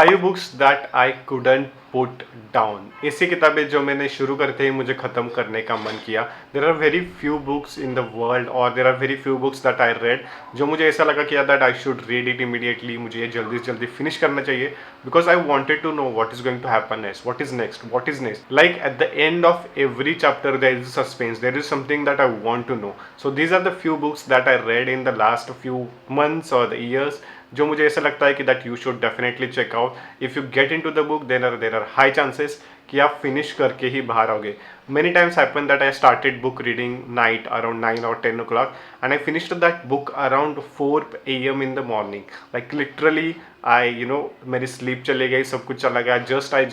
5 books that I couldn't put down. ऐसी किताबें जो मैंने शुरू करते ही मुझे ख़त्म करने का मन किया। There are very few books in the world और there are very few books that I read जो मुझे ऐसा लगा कि that I should read it immediately, मुझे ये जल्दी से जल्दी फिनिश करना चाहिए because I wanted to know what is going to happen next, what is next. Like at the end of every chapter there is suspense, there is something that I want to know. So these are the few books that I read in the last few months और the years जो मुझे ऐसा लगता है कि that you should definitely check out. If you get into the book there are high chances कि आप finish करके ही बाहर आओगे। Many times happened that I started book reading night around 9 or 10 o'clock and I finished that book around 4 a.m. in the morning. Like literally मेरी sleep चले गई, सब कुछ चला गया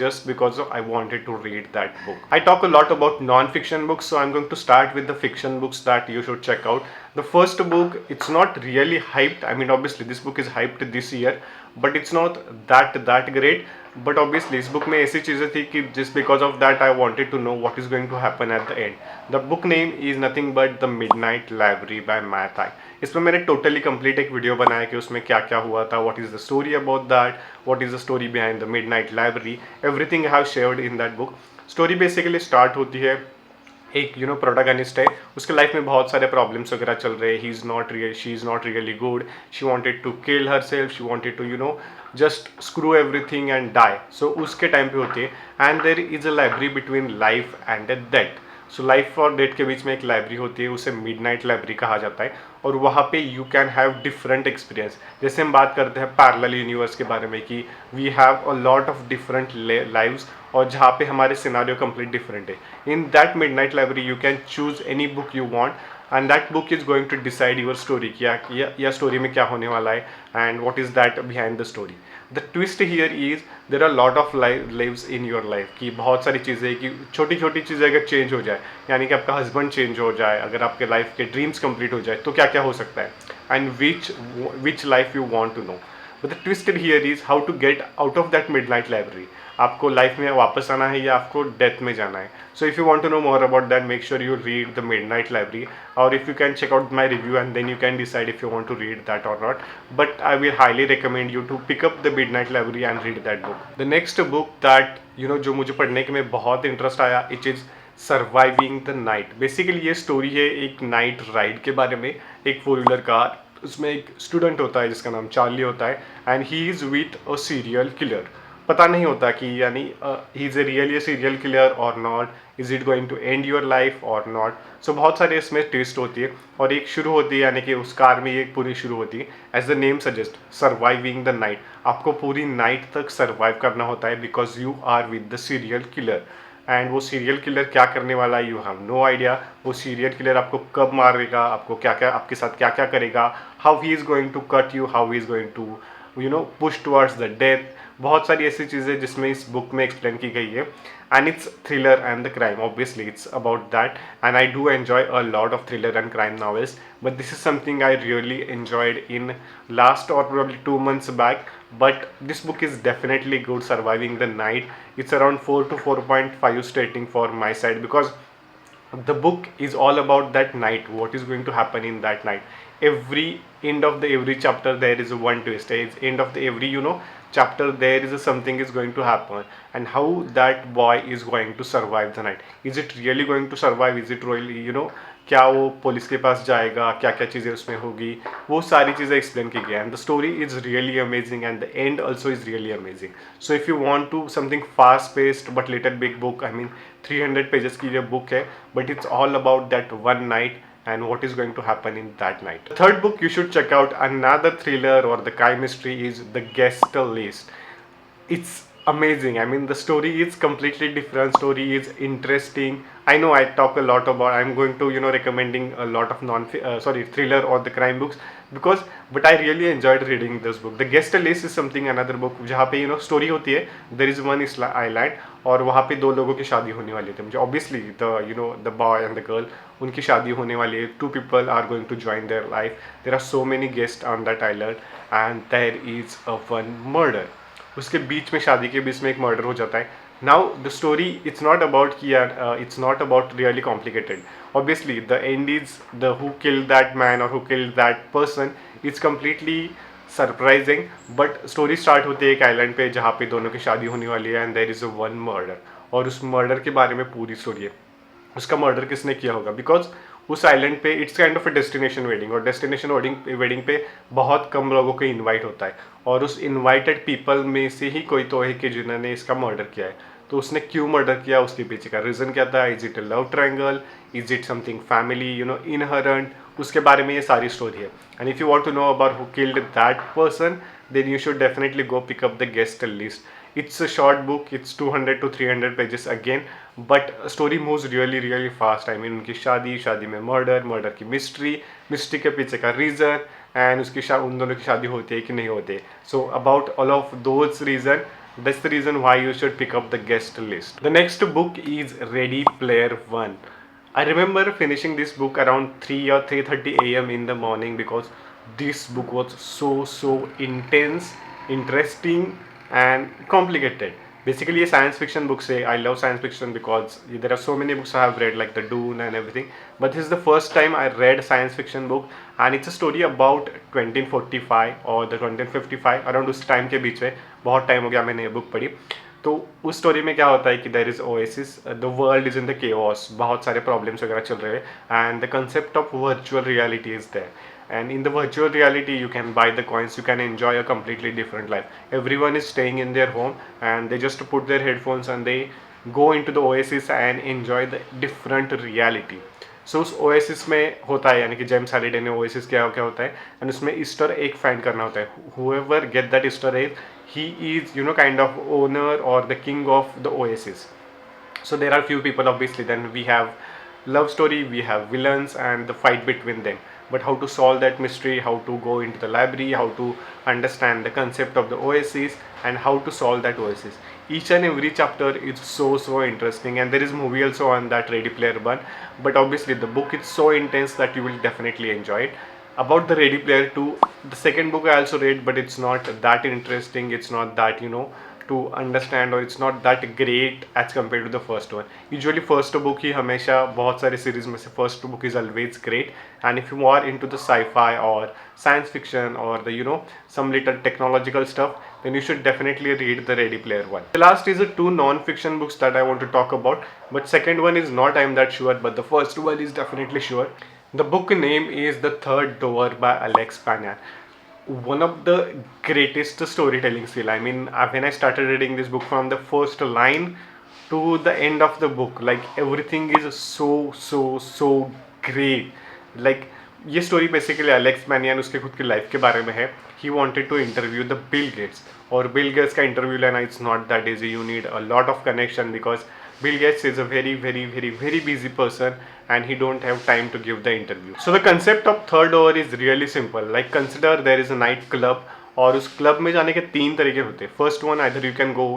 just because I wanted to read that book. I talk a lot about non-fiction books, so I'm going to start with the fiction books that you should check out. The first book, it's not really hyped. I mean, obviously this book is hyped this year, but it's not that great. But obviously इस book में ऐसी चीज़ें थी कि just because of that I wanted to know what is going to happen at the end. The book name is nothing but the midnight library by Matt Haig. इसमें मैंने totally complete एक video बनाया कि उसमें क्या क्या हुआ था, what is the story about that, what is the story behind the midnight library, everything I have shared in that book. Story basically start होती है, एक प्रोटागनिस्ट है, उसके लाइफ में बहुत सारे प्रॉब्लम्स वगैरह चल रहे हैं, she is not really good, she wanted to kill herself, she wanted to just screw everything and die. So उसके टाइम पे होती है and there is a library between life and death. So life और death के बीच में एक library होती है, उसे मिडनाइट लाइब्रेरी कहा जाता है और वहाँ पे you can have different experience. जैसे हम बात करते हैं पैरेलल यूनिवर्स के बारे में कि we have a lot of different lives और जहाँ पे हमारे सिनारियो कंप्लीट डिफरेंट है। In that midnight library you can choose any book you want and that book is going to decide your story, क्या या स्टोरी में क्या होने वाला है and what is that behind the story. The twist here is there are lot of lives in your life की बहुत सारी चीज़ें कि छोटी छोटी चीज़ें अगर चेंज हो जाए, यानी कि आपका हस्बैंड चेंज हो जाए, अगर आपके लाइफ के ड्रीम्स कंप्लीट हो जाए तो क्या क्या हो सकता है and which life you want to know. But the twisted here is how to get out of that midnight library. आपको लाइफ में वापस आना है या आपको डेथ में जाना है। So if you want to know more about that make sure you read the midnight library और if you can check out my review and then you can decide if you want to read that or not, but I will highly recommend you to pick up the midnight library and read that book. The next book that जो मुझे पढ़ने के में बहुत interest आया, it is surviving the night. Basically ये story है एक नाइट राइड के बारे में। एक 4 व्हीलर कार, उसमें एक स्टूडेंट होता है जिसका नाम चार्ली होता है and he is with a serial killer. पता नहीं होता कि यानी he is a really serial killer और not, is it going to end your life और नॉट। सो बहुत सारे इसमें ट्विस्ट होती है और एक शुरू होती है, यानी कि उस कार में एक पूरी शुरू होती है as the name suggest surviving the night. आपको पूरी नाइट तक सर्वाइव करना होता है because you are with the serial killer and वो सीरियल किलर क्या करने वाला है यू हैव नो आइडिया। वो सीरियल किलर आपको कब मारेगा, आपको क्या क्या आपके साथ क्या क्या करेगा, how he is going to cut you, how he is going to push towards the death. बहुत सारी ऐसी चीज़ें जिसमें इस बुक में एक्सप्लेन की गई है and it's thriller and the crime. Obviously it's about that and I do enjoy a lot of thriller and crime novels, but this is something I really enjoyed in last और probably 2 months back. But this book is definitely good, surviving the night. It's around 4 to 4.5 stating for my side because the book is all about that night, what is going to happen in that night. Every end of the every chapter there is one twist, end of the every chapter there is something is going to happen and how that boy is going to survive the night. Is it really going to survive, is it really क्या वो police के पास जाएगा, क्या क्या चीज़ें उसमें होगी, वो सारी चीज़ें एक्सप्लेन की गई and the story is really amazing and the end also is really amazing. So if you want to something fast paced but little big book, I mean 300 pages की ये बुक है but it's all about that one night and what is going to happen in that night. The third book you should check out, another thriller or the crime mystery, is The Guest List. It's amazing. I mean, the story is completely different. Story is interesting. I know I talk a lot about, I'm going to recommending a lot of thriller or the crime books because but I really enjoyed reading this book. The Guest List is something another book जहाँ पे story होती है, there is one island और वहाँ पे 2 लोगों की शादी होने वाली थी. मुझे obviously the boy and the girl, उनकी शादी होने वाली है. 2 people are going to join their life. There are so many guests on that island and there is a one murder. उसके बीच में, शादी के बीच में एक मर्डर हो जाता है. Now the story it's not about कि यार it's not about really complicated. Obviously the end is the who killed that man और who killed that person it's completely surprising, but story start होती है एक island पे जहाँ पे दोनों की शादी होने वाली है and there is a one murder, और उस मर्डर के बारे में पूरी स्टोरी है। उसका मर्डर किसने किया होगा, बिकॉज उस आइलैंड पे it's kind of a destination wedding, और डेस्टिनेशन वेडिंग पे बहुत कम लोगों को इनवाइट होता है, और उस इनवाइटेड पीपल में से ही कोई तो है कि जिन्होंने इसका मर्डर किया है। तो उसने क्यों मर्डर किया, उसके पीछे का रीज़न क्या था, is it a love triangle, is it something family inherent, उसके बारे में ये सारी स्टोरी है। And if you want to know about who killed that person, then you should definitely go pick up the guest list. It's a short book, it's 200 to 300 pages again, but story moves really fast. I mean, उनकी शादी में murder की mystery के पीछे का reason, and उन दोनों की शादी होती है कि नहीं होती है। So about all of those reason, that's the reason why you should pick up the guest list. The next book is Ready Player One. I remember finishing this book around 3 or 3:30 a.m. in the morning, because this book was so intense, interesting and complicated. Basically ये science fiction books है. I love science fiction because there are so many books I have read like the Dune and everything, but this is the first time I read a science fiction book, and it's a story about 2045 or the 2055, around उस time के बीच में। बहुत time हो गया मैंने ये book पढ़ी। तो उस स्टोरी में क्या होता है कि there is oasis, the world is in the chaos, बहुत सारे प्रॉब्लम्स वगैरह चल रहे हैं, and the concept of virtual reality is there, and in the virtual reality you can buy the coins, you can enjoy a completely different life. Everyone is staying in their home and they just put their headphones and they go into the oasis and enjoy the different reality. सो उस oasis में होता है, यानी कि James Halliday ने oasis क्या क्या होता है, एंड उसमें ईस्टर एग फाइंड करना होता है। However get that Easter egg, he is kind of owner और the king of the oasis. So there are few people obviously, then we have love story, we have villains and the fight between them, but how to solve that mystery, how to go into the library, how to understand the concept of the oasis and how to solve that oasis, each and every chapter is so interesting. And there is movie also on that, Ready Player One, but obviously the book is so intense that you will definitely enjoy it. About the Ready Player 2, the second book I also read, but it's not that interesting, it's not that to understand, or it's not that great as compared to the first one. Usually first book ही हमेशा, बहुत सारे series में से first book is always great, and if you are into the sci-fi or science fiction or the some little technological stuff, then you should definitely read the Ready Player One. The last is the two non-fiction books that I want to talk about, but second one is not, I am that sure, but the first one is definitely sure. The book name is The Third Door by Alex Panyan. One of the greatest storytelling skill. I mean, when I started reading this book, from the first line to the end of the book, like everything is so great. Like ये story basically Alex Banayan उसके खुद की life के बारे में है. He wanted to interview the Bill Gates, और Bill Gates का इंटरव्यू लेना it's not that easy. You need a lot of connection because Bill Gates is a very busy person and he don't have time to give the interview. So the concept of third door is really simple. Like consider there is a night club, और उस club में जाने के तीन तरीके होते हैं. First one, either you can go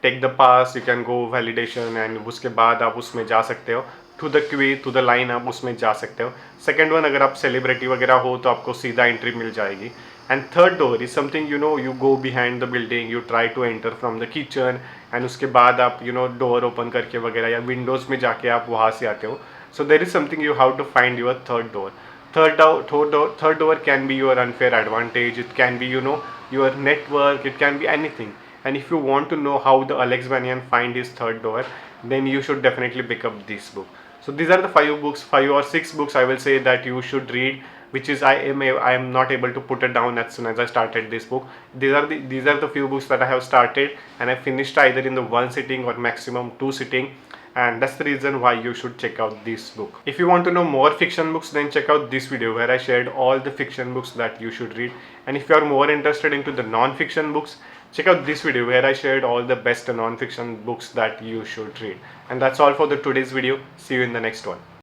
take the pass, you can go validation, and उसके बाद आप उसमें जा सकते हो to the queue, to the line, आप उसमें जा सकते हो. सेकेंड वन, अगर आप सेलिब्रिटी वगैरह हो तो आपको सीधा एंट्री मिल जाएगी. And third door is something you go behind the building, you try to enter from the kitchen, and उसके बाद आप डोर ओपन करके वगैरह या विंडोज़ में जाके आप वहाँ से आते हो. So there is something you have to find your third door. Third door can be your unfair advantage, it can be your network, it can be anything. And if you want to know how the Alex Banyan find his third door, then you should definitely pick up this book. So these are the 5 or 6 books I will say that you should read, which is I am not able to put it down as soon as I started this book. These are the few books that I have started and I finished either in the one sitting or maximum 2 sitting, and that's the reason why you should check out this book. If you want to know more fiction books, then check out this video where I shared all the fiction books that you should read. And if you are more interested into the non-fiction books, check out this video where I shared all the best non-fiction books that you should read. And that's all for the today's video. See you in the next one.